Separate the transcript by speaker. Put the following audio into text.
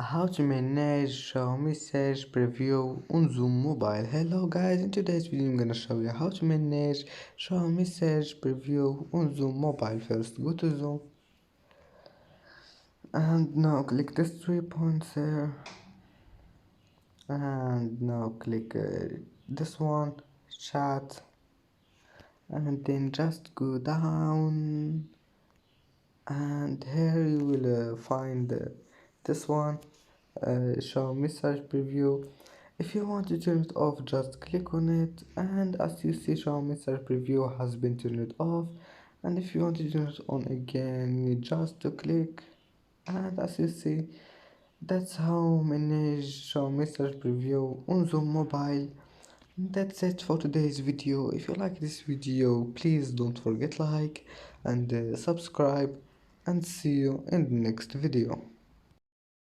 Speaker 1: How to manage Xiaomi Search Preview on Zoom Mobile. Hello guys, in today's video I'm gonna show you how to manage Xiaomi Search Preview on Zoom Mobile. First go to Zoom and now click this 3 points here and now click this one, chat, and then just go down and here you will find this one, Xiaomi Search Preview. If you want to turn it off, just click on it, and as you see, Xiaomi Search Preview has been turned off. And if you want to turn it on again, you just to click, and as you see, that's how manage Xiaomi Search Preview on Zoom Mobile. That's it for today's video. If you like this video, please don't forget like and subscribe, and see you in the next video.